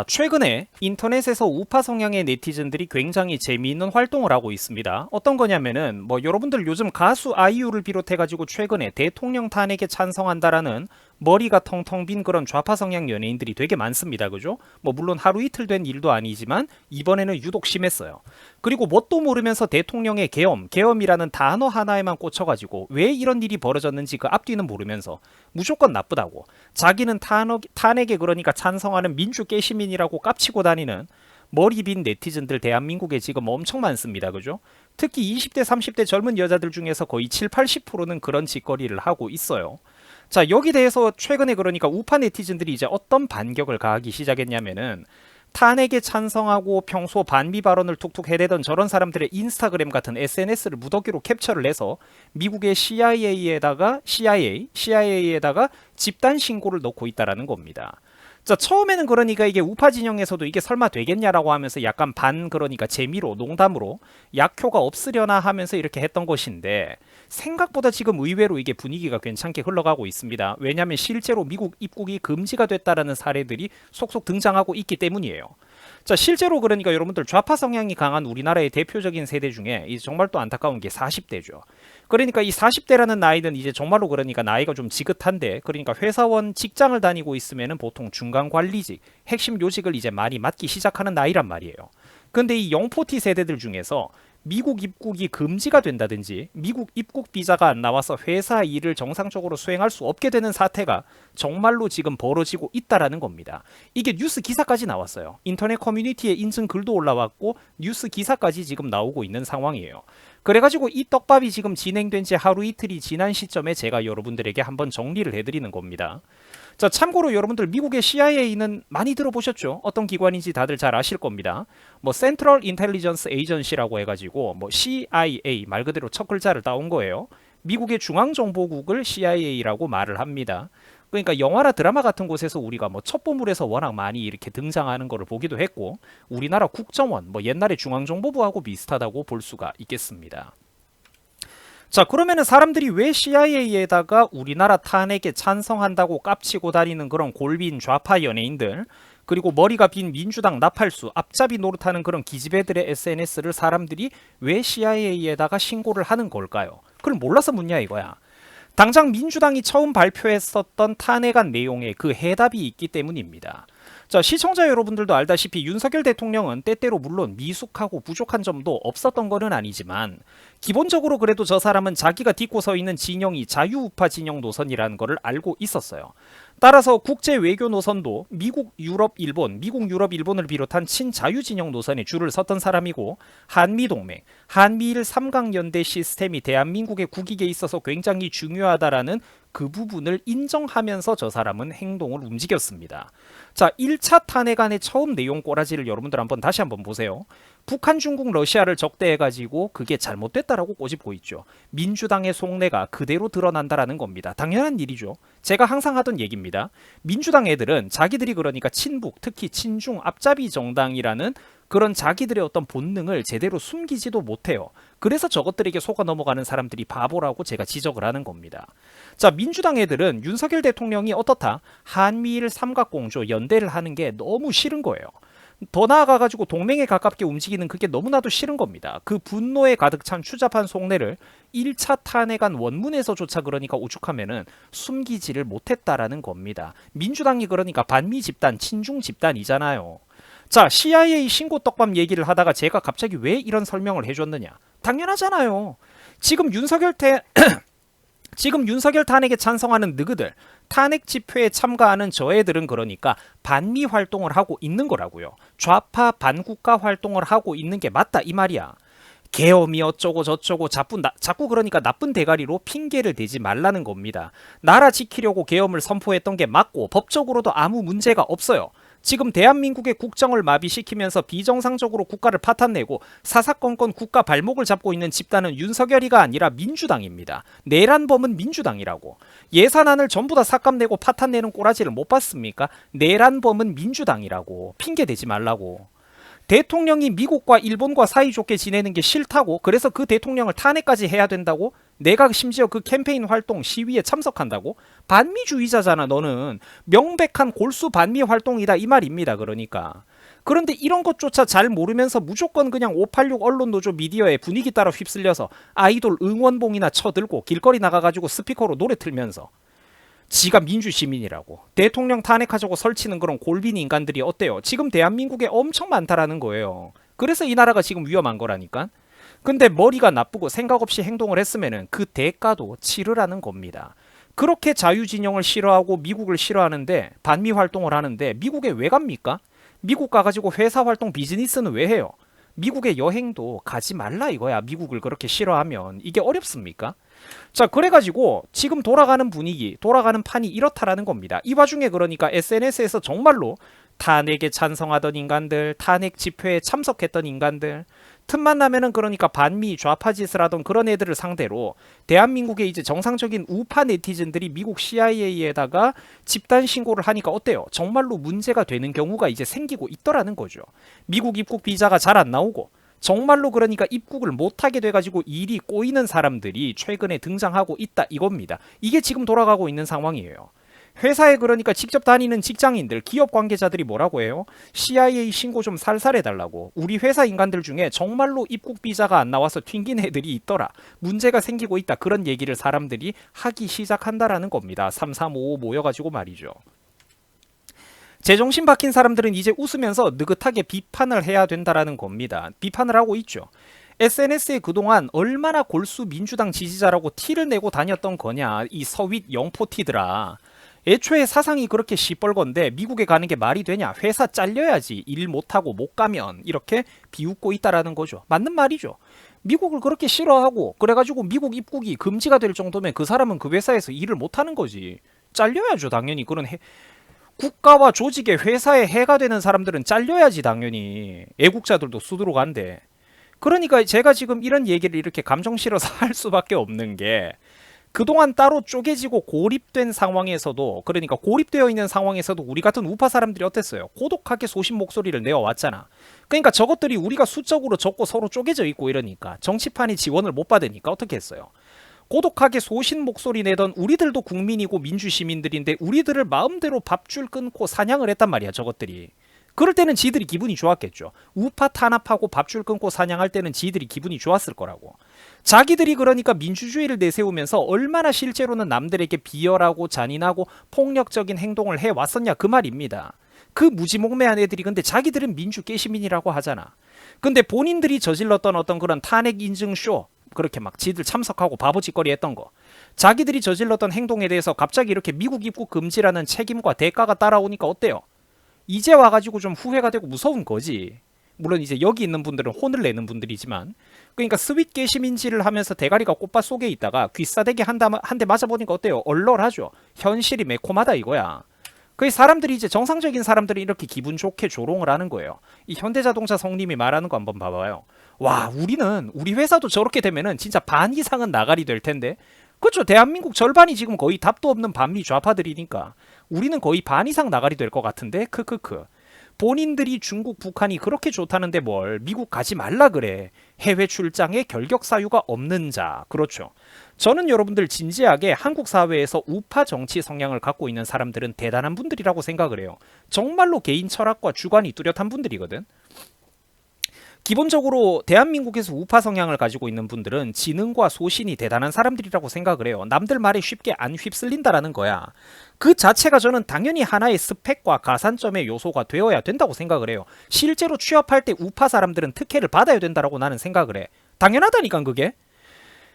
최근에 인터넷에서 우파 성향의 네티즌들이 굉장히 재미있는 활동을 하고 있습니다. 어떤 거냐면은 여러분들 요즘 가수 아이유를 비롯해가지고 최근에 대통령 탄핵에 찬성한다라는 머리가 텅텅 빈 그런 좌파 성향 연예인들이 되게 많습니다. 그죠? 물론 하루 이틀 된 일도 아니지만 이번에는 유독 심했어요. 그리고 뭣도 모르면서 대통령의 계엄이라는 단어 하나에만 꽂혀가지고 왜 이런 일이 벌어졌는지 그 앞뒤는 모르면서 무조건 나쁘다고 자기는 탄핵에 그러니까 찬성하는 민주 깨시민이라고 깝치고 다니는 머리 빈 네티즌들 대한민국에 지금 엄청 많습니다. 그죠? 특히 20대, 30대 젊은 여자들 중에서 거의 7, 80%는 그런 짓거리를 하고 있어요. 자, 여기 대해서 최근에 그러니까 우파 네티즌들이 이제 어떤 반격을 가하기 시작했냐면은 탄핵에 찬성하고 평소 반미 발언을 툭툭 해대던 저런 사람들의 인스타그램 같은 SNS를 무더기로 캡처를 해서 미국의 CIA에다가 집단 신고를 넣고 있다라는 겁니다. 자, 처음에는 그러니까 이게 우파 진영에서도 이게 설마 되겠냐라고 하면서 약간 그러니까 재미로 농담으로 약효가 없으려나 하면서 이렇게 했던 것인데 생각보다 지금 의외로 이게 분위기가 괜찮게 흘러가고 있습니다. 왜냐하면 실제로 미국 입국이 금지가 됐다라는 사례들이 속속 등장하고 있기 때문이에요. 자, 실제로 그러니까 여러분들 좌파 성향이 강한 우리나라의 대표적인 세대 중에 정말 또 안타까운 게 40대죠. 그러니까 이 40대라는 나이는 이제 정말로 그러니까 나이가 좀 지긋한데 그러니까 회사원 직장을 다니고 있으면은 보통 중간 관리직, 핵심 요직을 이제 많이 맡기 시작하는 나이란 말이에요. 근데 이 영포티 세대들 중에서 미국 입국이 금지가 된다든지 미국 입국 비자가 안 나와서 회사 일을 정상적으로 수행할 수 없게 되는 사태가 정말로 지금 벌어지고 있다라는 겁니다. 이게 뉴스 기사까지 나왔어요. 인터넷 커뮤니티에 인증 글도 올라왔고 뉴스 기사까지 지금 나오고 있는 상황이에요. 그래가지고 이 떡밥이 지금 진행된 지 하루 이틀이 지난 시점에 제가 여러분들에게 한번 정리를 해드리는 겁니다. 자, 참고로 여러분들 미국의 CIA는 많이 들어보셨죠? 어떤 기관인지 다들 잘 아실 겁니다. Central Intelligence Agency라고 해가지고 CIA 말 그대로 첫 글자를 따온 거예요. 미국의 중앙정보국을 CIA라고 말을 합니다. 그러니까 영화나 드라마 같은 곳에서 우리가 첩보물에서 워낙 많이 이렇게 등장하는 거를 보기도 했고 우리나라 국정원 옛날에 중앙정보부하고 비슷하다고 볼 수가 있겠습니다. 자, 그러면은 사람들이 왜 CIA에다가 우리나라 탄핵에 찬성한다고 깝치고 다니는 그런 골빈 좌파 연예인들 그리고 머리가 빈 민주당 나팔수 앞잡이 노릇하는 그런 기집애들의 SNS를 사람들이 왜 CIA에다가 신고를 하는 걸까요? 그걸 몰라서 묻냐 이거야. 당장 민주당이 처음 발표했었던 탄핵안 내용에 그 해답이 있기 때문입니다. 자, 시청자 여러분들도 알다시피 윤석열 대통령은 때때로 물론 미숙하고 부족한 점도 없었던 거는 아니지만 기본적으로 그래도 저 사람은 자기가 딛고 서 있는 진영이 자유우파 진영 노선이라는 것을 알고 있었어요. 따라서 국제 외교 노선도 미국, 유럽, 일본을 비롯한 친자유 진영 노선에 줄을 섰던 사람이고 한미동맹, 한미일 삼각연대 시스템이 대한민국의 국익에 있어서 굉장히 중요하다라는 그 부분을 인정하면서 저 사람은 행동을 움직였습니다. 자, 1차 탄핵안의 처음 내용 꼬라지를 여러분들 다시 한번 보세요. 북한, 중국, 러시아를 적대해가지고 그게 잘못됐다라고 꼬집고 있죠. 민주당의 속내가 그대로 드러난다라는 겁니다. 당연한 일이죠. 제가 항상 하던 얘기입니다. 민주당 애들은 자기들이 그러니까 친북, 특히 친중, 앞잡이 정당이라는 그런 자기들의 어떤 본능을 제대로 숨기지도 못해요. 그래서 저것들에게 속아 넘어가는 사람들이 바보라고 제가 지적을 하는 겁니다. 자, 민주당 애들은 윤석열 대통령이 어떻다? 한미일 삼각공조 연대를 하는 게 너무 싫은 거예요. 더 나아가가지고 동맹에 가깝게 움직이는 그게 너무나도 싫은 겁니다. 그 분노에 가득 찬 추잡한 속내를 1차 탄핵안 원문에서조차 그러니까 오죽하면은 숨기지를 못했다라는 겁니다. 민주당이 그러니까 반미 집단, 친중 집단이잖아요. 자, CIA 신고 떡밥 얘기를 하다가 제가 갑자기 왜 이런 설명을 해줬느냐? 당연하잖아요. 지금 윤석열 탄핵에 찬성하는 느그들, 탄핵 집회에 참가하는 저 애들은 그러니까 반미 활동을 하고 있는 거라고요. 좌파 반국가 활동을 하고 있는 게 맞다 이 말이야. 계엄이 어쩌고 저쩌고 자꾸 그러니까 나쁜 대가리로 핑계를 대지 말라는 겁니다. 나라 지키려고 계엄을 선포했던 게 맞고 법적으로도 아무 문제가 없어요. 지금 대한민국의 국정을 마비시키면서 비정상적으로 국가를 파탄내고 사사건건 국가 발목을 잡고 있는 집단은 윤석열이가 아니라 민주당입니다. 내란범은 민주당이라고. 예산안을 전부 다 삭감내고 파탄내는 꼬라지를 못 봤습니까? 내란범은 민주당이라고. 핑계대지 말라고. 대통령이 미국과 일본과 사이좋게 지내는 게 싫다고 그래서 그 대통령을 탄핵까지 해야 된다고? 내가 심지어 그 캠페인 활동 시위에 참석한다고? 반미주의자잖아 너는. 명백한 골수 반미 활동이다 이 말입니다. 그러니까. 그런데 이런 것조차 잘 모르면서 무조건 그냥 586 언론노조 미디어의 분위기 따라 휩쓸려서 아이돌 응원봉이나 쳐들고 길거리 나가가지고 스피커로 노래 틀면서 지가 민주시민이라고 대통령 탄핵하자고 설치는 그런 골빈 인간들이 어때요? 지금 대한민국에 엄청 많다라는 거예요. 그래서 이 나라가 지금 위험한 거라니까. 근데 머리가 나쁘고 생각 없이 행동을 했으면은 그 대가도 치르라는 겁니다. 그렇게 자유진영을 싫어하고 미국을 싫어하는데 반미 활동을 하는데 미국에 왜 갑니까? 미국 가가지고 회사 활동 비즈니스는 왜 해요? 미국의 여행도 가지 말라 이거야. 미국을 그렇게 싫어하면. 이게 어렵습니까? 자, 그래가지고 지금 돌아가는 분위기, 돌아가는 판이 이렇다라는 겁니다. 이 와중에 그러니까 SNS에서 정말로 탄핵에 찬성하던 인간들, 탄핵 집회에 참석했던 인간들, 틈만 나면은 그러니까 반미 좌파 짓을 하던 그런 애들을 상대로 대한민국의 이제 정상적인 우파 네티즌들이 미국 CIA에다가 집단 신고를 하니까 어때요? 정말로 문제가 되는 경우가 이제 생기고 있더라는 거죠. 미국 입국 비자가 잘 안 나오고 정말로 그러니까 입국을 못하게 돼가지고 일이 꼬이는 사람들이 최근에 등장하고 있다 이겁니다. 이게 지금 돌아가고 있는 상황이에요. 회사에 그러니까 직접 다니는 직장인들, 기업 관계자들이 뭐라고 해요? CIA 신고 좀 살살 해달라고. 우리 회사 인간들 중에 정말로 입국 비자가 안 나와서 튕긴 애들이 있더라. 문제가 생기고 있다. 그런 얘기를 사람들이 하기 시작한다라는 겁니다. 3355 모여가지고 말이죠. 제정신 박힌 사람들은 이제 웃으면서 느긋하게 비판을 해야 된다라는 겁니다. 비판을 하고 있죠. SNS에 그동안 얼마나 골수 민주당 지지자라고 티를 내고 다녔던 거냐. 이 서윗 영포티들아. 애초에 사상이 그렇게 시뻘건데 미국에 가는 게 말이 되냐? 회사 잘려야지. 일 못하고 못 가면. 이렇게 비웃고 있다라는 거죠. 맞는 말이죠. 미국을 그렇게 싫어하고 그래가지고 미국 입국이 금지가 될 정도면 그 사람은 그 회사에서 일을 못하는 거지. 잘려야죠. 당연히. 그런 국가와 조직의 회사에 해가 되는 사람들은 잘려야지 당연히. 애국자들도 수두룩한데. 그러니까 제가 지금 이런 얘기를 이렇게 감정 실어서 할 수밖에 없는 게 그동안 따로 쪼개지고 고립된 상황에서도 그러니까 고립되어 있는 상황에서도 우리 같은 우파 사람들이 어땠어요? 고독하게 소신 목소리를 내어왔잖아. 그러니까 저것들이 우리가 수적으로 적고 서로 쪼개져 있고 이러니까 정치판이 지원을 못 받으니까 어떻게 했어요? 고독하게 소신 목소리 내던 우리들도 국민이고 민주시민들인데 우리들을 마음대로 밥줄 끊고 사냥을 했단 말이야 저것들이. 그럴 때는 지들이 기분이 좋았겠죠. 우파 탄압하고 밥줄 끊고 사냥할 때는 지들이 기분이 좋았을 거라고. 자기들이 그러니까 민주주의를 내세우면서 얼마나 실제로는 남들에게 비열하고 잔인하고 폭력적인 행동을 해왔었냐 그 말입니다. 그 무지몽매한 애들이 근데 자기들은 민주 깨시민이라고 하잖아. 근데 본인들이 저질렀던 어떤 그런 탄핵 인증쇼 그렇게 막 지들 참석하고 바보짓거리 했던 거 자기들이 저질렀던 행동에 대해서 갑자기 이렇게 미국 입국 금지라는 책임과 대가가 따라오니까 어때요? 이제 와가지고 좀 후회가 되고 무서운 거지. 물론 이제 여기 있는 분들은 혼을 내는 분들이지만 그러니까 스윗 깨시민지를 하면서 대가리가 꽃밭 속에 있다가 귀싸대기 한 대 맞아보니까 어때요? 얼얼하죠. 현실이 매콤하다 이거야. 그 사람들이 이제 정상적인 사람들이 이렇게 기분 좋게 조롱을 하는 거예요. 이 현대자동차 성님이 말하는 거 한번 봐봐요. 와 우리 회사도 저렇게 되면은 진짜 반 이상은 나가리 될 텐데. 그렇죠. 대한민국 절반이 지금 거의 답도 없는 반미 좌파들이니까 우리는 거의 반 이상 나가리 될 것 같은데 크크크. 본인들이 중국 북한이 그렇게 좋다는데 뭘 미국 가지 말라 그래. 해외 출장에 결격 사유가 없는 자. 그렇죠. 저는 여러분들 진지하게 한국 사회에서 우파 정치 성향을 갖고 있는 사람들은 대단한 분들이라고 생각을 해요. 정말로 개인 철학과 주관이 뚜렷한 분들이거든. 기본적으로 대한민국에서 우파 성향을 가지고 있는 분들은 지능과 소신이 대단한 사람들이라고 생각을 해요. 남들 말에 쉽게 안 휩쓸린다라는 거야. 그 자체가 저는 당연히 하나의 스펙과 가산점의 요소가 되어야 된다고 생각을 해요. 실제로 취업할 때 우파 사람들은 특혜를 받아야 된다라고 나는 생각을 해. 당연하다니까 그게.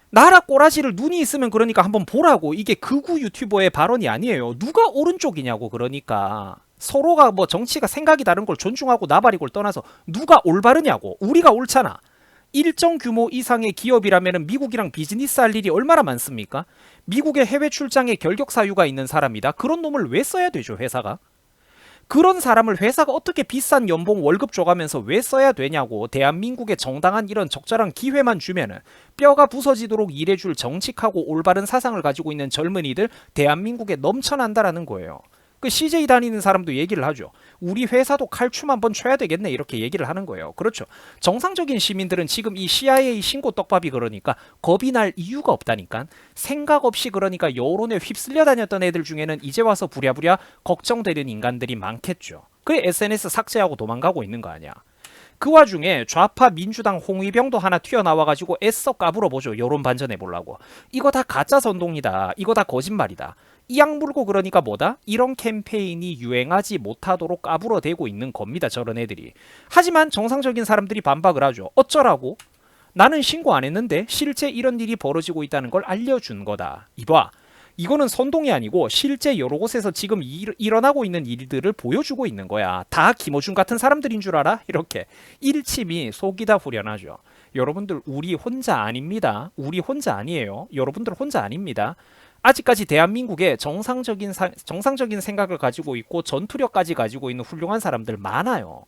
나라 꼬라지를 눈이 있으면 그러니까 한번 보라고. 이게 극우 유튜버의 발언이 아니에요. 누가 오른쪽이냐고. 그러니까 서로가 뭐 정치가 생각이 다른 걸 존중하고 나발이고를 떠나서 누가 올바르냐고. 우리가 옳잖아. 일정 규모 이상의 기업이라면 미국이랑 비즈니스 할 일이 얼마나 많습니까? 미국의 해외 출장에 결격 사유가 있는 사람이다. 그런 놈을 왜 써야 되죠 회사가? 그런 사람을 회사가 어떻게 비싼 연봉 월급 줘가면서 왜 써야 되냐고. 대한민국에 정당한 이런 적절한 기회만 주면은 뼈가 부서지도록 일해줄 정직하고 올바른 사상을 가지고 있는 젊은이들 대한민국에 넘쳐난다라는 거예요. 그 CJ 다니는 사람도 얘기를 하죠. 우리 회사도 칼춤 한번 쳐야 되겠네 이렇게 얘기를 하는 거예요. 그렇죠. 정상적인 시민들은 지금 이 CIA 신고 떡밥이 그러니까 겁이 날 이유가 없다니까. 생각 없이 그러니까 여론에 휩쓸려 다녔던 애들 중에는 이제 와서 부랴부랴 걱정되는 인간들이 많겠죠. 그래 SNS 삭제하고 도망가고 있는 거 아니야. 그 와중에 좌파 민주당 홍위병도 하나 튀어나와가지고 애써 까불어보죠. 여론 반전해보려고. 이거 다 가짜 선동이다. 이거 다 거짓말이다. 이 약 물고 그러니까 뭐다? 이런 캠페인이 유행하지 못하도록 까불어대고 있는 겁니다. 저런 애들이. 하지만 정상적인 사람들이 반박을 하죠. 어쩌라고? 나는 신고 안 했는데 실제 이런 일이 벌어지고 있다는 걸 알려준 거다. 이봐. 이거는 선동이 아니고 실제 여러 곳에서 지금 일어나고 있는 일들을 보여주고 있는 거야. 다 김어준 같은 사람들인 줄 알아? 이렇게 일침이 속이다 후련하죠. 여러분들 우리 혼자 아닙니다. 우리 혼자 아니에요. 여러분들 혼자 아닙니다. 아직까지 대한민국에 정상적인 생각을 가지고 있고 전투력까지 가지고 있는 훌륭한 사람들 많아요.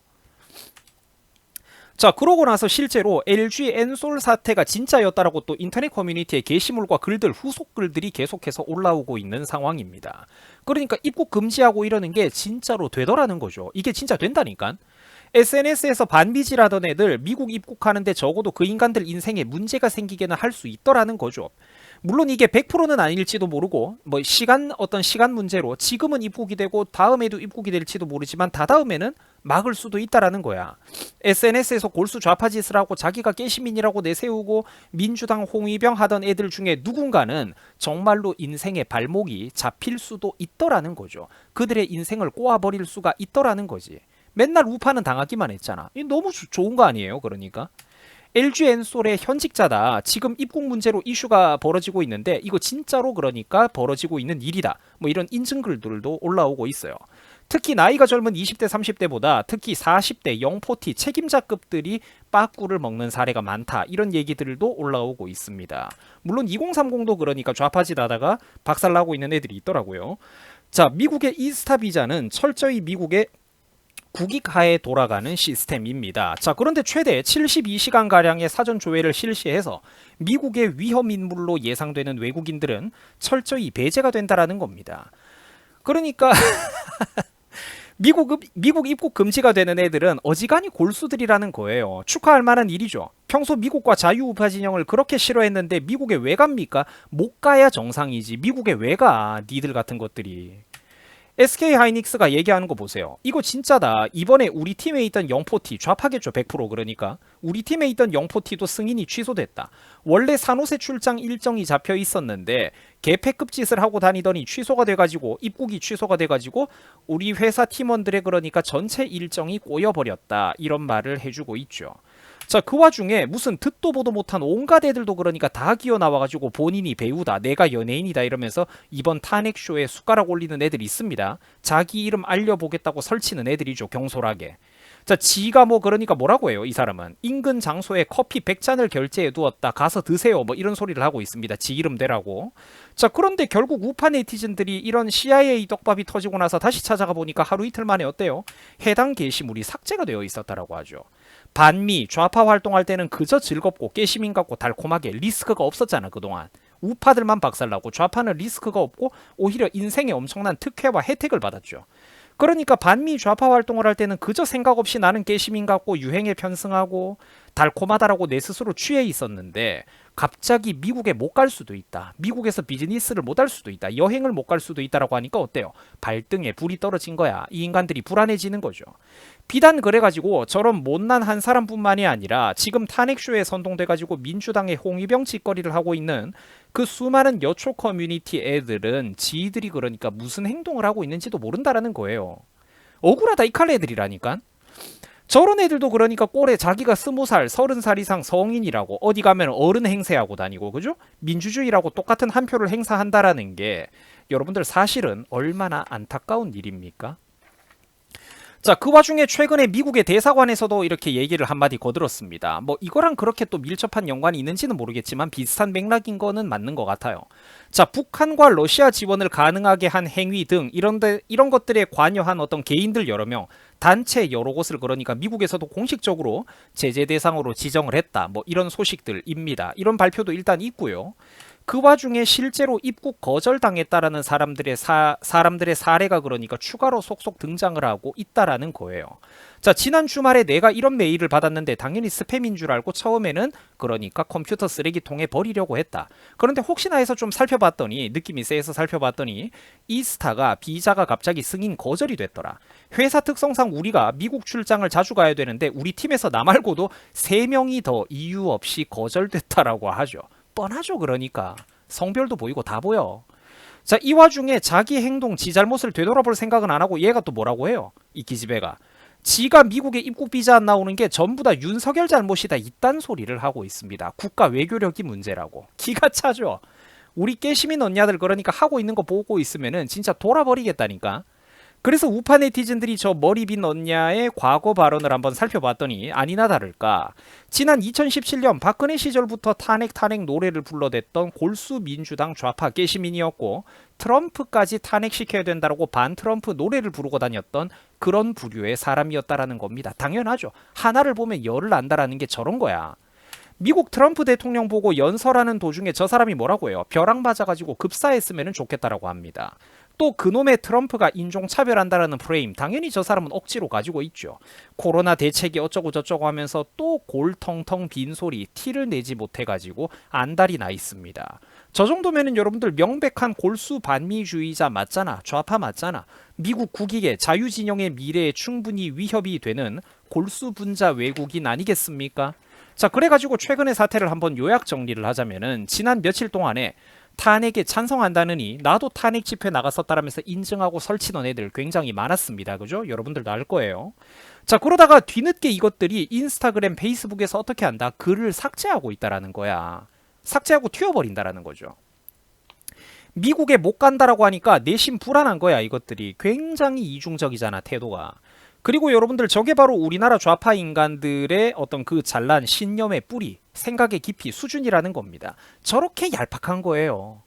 자, 그러고 나서 실제로 LG 엔솔 사태가 진짜였다라고 또 인터넷 커뮤니티에 게시물과 글들, 후속 글들이 계속해서 올라오고 있는 상황입니다. 그러니까 입국 금지하고 이러는 게 진짜로 되더라는 거죠. 이게 진짜 된다니까. SNS에서 반미지라던 애들 미국 입국하는데 적어도 그 인간들 인생에 문제가 생기게는 할 수 있더라는 거죠. 물론 이게 100%는 아닐지도 모르고 뭐 어떤 시간 문제로 지금은 입국이 되고 다음에도 입국이 될지도 모르지만 다다음에는 막을 수도 있다라는 거야. SNS에서 골수 좌파 짓을 하고 자기가 깨시민이라고 내세우고 민주당 홍위병 하던 애들 중에 누군가는 정말로 인생의 발목이 잡힐 수도 있더라는 거죠. 그들의 인생을 꼬아버릴 수가 있더라는 거지. 맨날 우파는 당하기만 했잖아. 이 너무 좋은 거 아니에요? 그러니까. LG 엔솔의 현직자다. 지금 입국 문제로 이슈가 벌어지고 있는데 이거 진짜로 그러니까 벌어지고 있는 일이다. 뭐 이런 인증글들도 올라오고 있어요. 특히 나이가 젊은 20대 30대보다 특히 40대 영포티 책임자급들이 빠꾸를 먹는 사례가 많다. 이런 얘기들도 올라오고 있습니다. 물론 2030도 그러니까 좌파짓 하다가 박살나고 있는 애들이 있더라고요. 자, 미국의 이스타 비자는 철저히 미국의 국익하에 돌아가는 시스템입니다. 자, 그런데 최대 72시간가량의 사전 조회를 실시해서 미국의 위험 인물로 예상되는 외국인들은 철저히 배제가 된다라는 겁니다. 그러니까 미국 입국 금지가 되는 애들은 어지간히 골수들이라는 거예요. 축하할 만한 일이죠. 평소 미국과 자유우파 진영을 그렇게 싫어했는데 미국에 왜 갑니까? 못 가야 정상이지. 미국에 왜 가? 니들 같은 것들이. SK 하이닉스가 얘기하는 거 보세요. 이거 진짜다. 이번에 우리 팀에 있던 영포티 좌파겠죠. 100% 그러니까. 우리 팀에 있던 영포티도 승인이 취소됐다. 원래 산호세 출장 일정이 잡혀 있었는데 개패급 짓을 하고 다니더니 취소가 돼가지고 입국이 취소가 돼가지고 우리 회사 팀원들의 그러니까 전체 일정이 꼬여버렸다. 이런 말을 해주고 있죠. 자, 그 와중에 무슨 듣도 보도 못한 온갖 애들도 그러니까 다 기어 나와가지고 본인이 배우다, 내가 연예인이다 이러면서 이번 탄핵쇼에 숟가락 올리는 애들이 있습니다. 자기 이름 알려보겠다고 설치는 애들이죠. 경솔하게. 자, 지가 뭐 그러니까 뭐라고 해요. 이 사람은 인근 장소에 커피 100잔을 결제해 두었다. 가서 드세요. 뭐 이런 소리를 하고 있습니다. 지 이름 대라고. 자, 그런데 결국 우파 네티즌들이 이런 CIA 떡밥이 터지고 나서 다시 찾아가 보니까 하루 이틀 만에 어때요? 해당 게시물이 삭제가 되어 있었다라고 하죠. 반미 좌파 활동할 때는 그저 즐겁고 깨시민 같고 달콤하게 리스크가 없었잖아. 그동안 우파들만 박살나고 좌파는 리스크가 없고 오히려 인생에 엄청난 특혜와 혜택을 받았죠. 그러니까 반미 좌파 활동을 할 때는 그저 생각 없이 나는 깨시민 같고 유행에 편승하고 달콤하다라고 내 스스로 취해 있었는데 갑자기 미국에 못 갈 수도 있다. 미국에서 비즈니스를 못 할 수도 있다. 여행을 못 갈 수도 있다라고 하니까 어때요? 발등에 불이 떨어진 거야. 이 인간들이 불안해지는 거죠. 비단 그래가지고 저런 못난 한 사람뿐만이 아니라 지금 탄핵쇼에 선동돼가지고 민주당의 홍위병 짓거리를 하고 있는 그 수많은 여초 커뮤니티 애들은 지들이 그러니까 무슨 행동을 하고 있는지도 모른다라는 거예요. 억울하다 이 칼 애들이라니까. 저런 애들도 그러니까 꼴에 자기가 20살, 30살 이상 성인이라고 어디 가면 어른 행세하고 다니고 그죠? 민주주의라고 똑같은 한 표를 행사한다라는 게 여러분들 사실은 얼마나 안타까운 일입니까? 자, 그 와중에 최근에 미국의 대사관에서도 이렇게 얘기를 한마디 거들었습니다. 뭐 이거랑 그렇게 또 밀접한 연관이 있는지는 모르겠지만 비슷한 맥락인 거는 맞는 것 같아요. 자, 북한과 러시아 지원을 가능하게 한 행위 등 이런 것들에 관여한 어떤 개인들 여러 명, 단체 여러 곳을 그러니까 미국에서도 공식적으로 제재 대상으로 지정을 했다. 뭐 이런 소식들입니다. 이런 발표도 일단 있고요. 그 와중에 실제로 입국 거절당했다라는 사람들의 사례가 그러니까 추가로 속속 등장을 하고 있다라는 거예요. 자, 지난 주말에 내가 이런 메일을 받았는데 당연히 스팸인 줄 알고 처음에는 그러니까 컴퓨터 쓰레기통에 버리려고 했다. 그런데 혹시나 해서 좀 살펴봤더니 느낌이 세서 살펴봤더니 이스타가 비자가 갑자기 승인 거절이 됐더라. 회사 특성상 우리가 미국 출장을 자주 가야 되는데 우리 팀에서 나 말고도 3명이 더 이유 없이 거절됐다라고 하죠. 뻔하죠. 그러니까 성별도 보이고 다 보여. 자, 이 와중에 자기 행동, 지 잘못을 되돌아볼 생각은 안 하고 얘가 또 뭐라고 해요? 이 기집애가 지가 미국에 입국 비자 안 나오는 게 전부 다 윤석열 잘못이다 이딴 소리를 하고 있습니다. 국가 외교력이 문제라고. 기가 차죠. 우리 깨시민 언니들 그러니까 하고 있는 거 보고 있으면은 진짜 돌아버리겠다니까. 그래서 우파 네티즌들이 저 머리 빈 언냐의 과거 발언을 한번 살펴봤더니 아니나 다를까 지난 2017년 박근혜 시절부터 탄핵 노래를 불러댔던 골수 민주당 좌파 깨시민이었고 트럼프까지 탄핵시켜야 된다고 반 트럼프 노래를 부르고 다녔던 그런 부류의 사람이었다라는 겁니다. 당연하죠. 하나를 보면 열을 안다라는 게 저런 거야. 미국 트럼프 대통령 보고 연설하는 도중에 저 사람이 뭐라고 해요? 벼락 맞아가지고 급사했으면 좋겠다라고 합니다. 또 그놈의 트럼프가 인종차별한다라는 프레임 당연히 저 사람은 억지로 가지고 있죠. 코로나 대책이 어쩌고 저쩌고 하면서 또 골텅텅 빈소리 티를 내지 못해가지고 안달이 나 있습니다. 저 정도면은 여러분들 명백한 골수 반미주의자 맞잖아. 좌파 맞잖아. 미국 국익의 자유진영의 미래에 충분히 위협이 되는 골수 분자 외국인 아니겠습니까? 자, 그래가지고 최근의 사태를 한번 요약 정리를 하자면은 지난 며칠 동안에 탄핵에 찬성한다느니 나도 탄핵 집회 나갔었다라면서 인증하고 설치던 애들 굉장히 많았습니다. 그죠? 여러분들도 알 거예요. 자, 그러다가 뒤늦게 이것들이 인스타그램, 페이스북에서 어떻게 한다? 글을 삭제하고 있다라는 거야. 삭제하고 튀어버린다라는 거죠. 미국에 못 간다라고 하니까 내심 불안한 거야. 이것들이 굉장히 이중적이잖아, 태도가. 그리고 여러분들 저게 바로 우리나라 좌파 인간들의 어떤 그 잘난 신념의 뿌리, 생각의 깊이, 수준이라는 겁니다. 저렇게 얄팍한 거예요.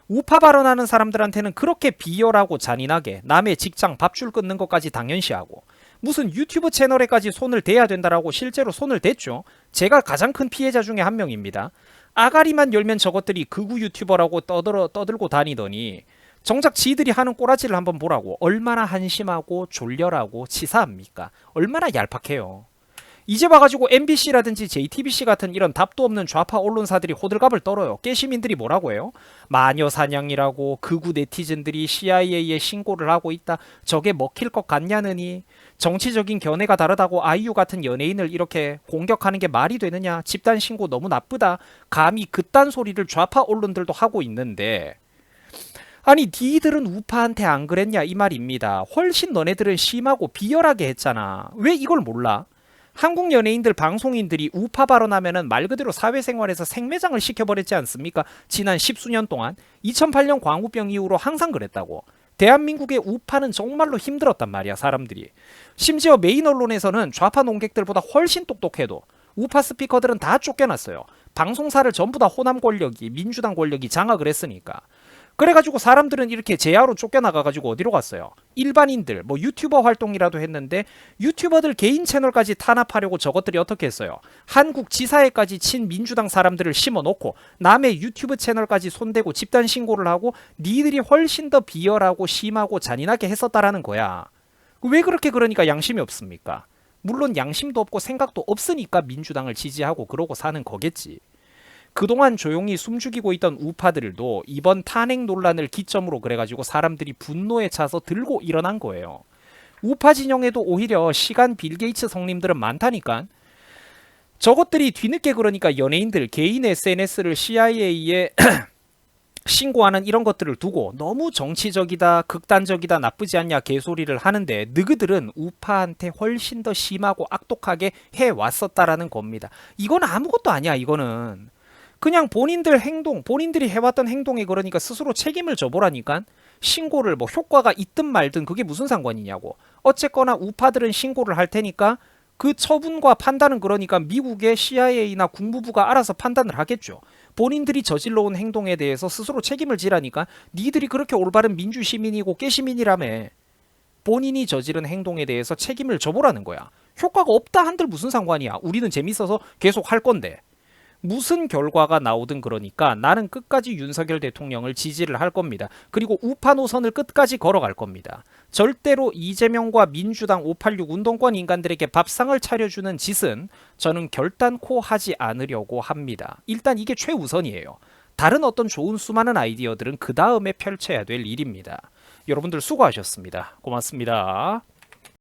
우파 발언하는 사람들한테는 그렇게 비열하고 잔인하게 남의 직장 밥줄 끊는 것까지 당연시하고 무슨 유튜브 채널에까지 손을 대야 된다라고 실제로 손을 댔죠. 제가 가장 큰 피해자 중에 한 명입니다. 아가리만 열면 저것들이 극우 유튜버라고 떠들고 다니더니 정작 지들이 하는 꼬라지를 한번 보라고. 얼마나 한심하고 졸렬하고 치사합니까? 얼마나 얄팍해요. 이제 와가지고 MBC라든지 JTBC 같은 이런 답도 없는 좌파 언론사들이 호들갑을 떨어요. 깨시민들이 뭐라고 해요? 마녀 사냥이라고 극우 네티즌들이 CIA에 신고를 하고 있다. 저게 먹힐 것 같냐느니. 정치적인 견해가 다르다고 아이유 같은 연예인을 이렇게 공격하는 게 말이 되느냐. 집단 신고 너무 나쁘다. 감히 그딴 소리를 좌파 언론들도 하고 있는데 아니 니들은 우파한테 안 그랬냐 이 말입니다. 훨씬 너네들은 심하고 비열하게 했잖아. 왜 이걸 몰라? 한국 연예인들 방송인들이 우파 발언하면은 말 그대로 사회생활에서 생매장을 시켜버렸지 않습니까? 지난 10수년 동안 2008년 광우병 이후로 항상 그랬다고. 대한민국의 우파는 정말로 힘들었단 말이야 사람들이. 심지어 메인 언론에서는 좌파 논객들보다 훨씬 똑똑해도 우파 스피커들은 다 쫓겨났어요. 방송사를 전부 다 호남 권력이 민주당 권력이 장악을 했으니까. 그래가지고 사람들은 이렇게 제야로 쫓겨나가가지고 어디로 갔어요? 일반인들 뭐 유튜버 활동이라도 했는데 유튜버들 개인 채널까지 탄압하려고 저것들이 어떻게 했어요? 한국 지사회까지 친민주당 사람들을 심어놓고 남의 유튜브 채널까지 손대고 집단 신고를 하고 니들이 훨씬 더 비열하고 심하고 잔인하게 했었다라는 거야. 왜 그렇게 그러니까 양심이 없습니까? 물론 양심도 없고 생각도 없으니까 민주당을 지지하고 그러고 사는 거겠지. 그동안 조용히 숨죽이고 있던 우파들도 이번 탄핵 논란을 기점으로 그래가지고 사람들이 분노에 차서 들고 일어난 거예요. 우파 진영에도 오히려 시간 빌 게이츠 성님들은 많다니까. 저것들이 뒤늦게 그러니까 연예인들 개인 SNS를 CIA에 신고하는 이런 것들을 두고 너무 정치적이다, 극단적이다, 나쁘지 않냐 개소리를 하는데 너희들은 우파한테 훨씬 더 심하고 악독하게 해왔었다라는 겁니다. 이건 아무것도 아니야. 이거는. 그냥 본인들 행동, 본인들이 해왔던 행동에 그러니까 스스로 책임을 져보라니까. 신고를 뭐 효과가 있든 말든 그게 무슨 상관이냐고. 어쨌거나 우파들은 신고를 할 테니까 그 처분과 판단은 그러니까 미국의 CIA나 국무부가 알아서 판단을 하겠죠. 본인들이 저질러 온 행동에 대해서 스스로 책임을 지라니까. 니들이 그렇게 올바른 민주시민이고 깨시민이라며. 본인이 저지른 행동에 대해서 책임을 져보라는 거야. 효과가 없다 한들 무슨 상관이야. 우리는 재밌어서 계속 할 건데. 무슨 결과가 나오든 그러니까 나는 끝까지 윤석열 대통령을 지지를 할 겁니다. 그리고 우파 노선을 끝까지 걸어갈 겁니다. 절대로 이재명과 민주당 586 운동권 인간들에게 밥상을 차려주는 짓은 저는 결단코 하지 않으려고 합니다. 일단 이게 최우선이에요. 다른 어떤 좋은 수많은 아이디어들은 그 다음에 펼쳐야 될 일입니다. 여러분들 수고하셨습니다. 고맙습니다.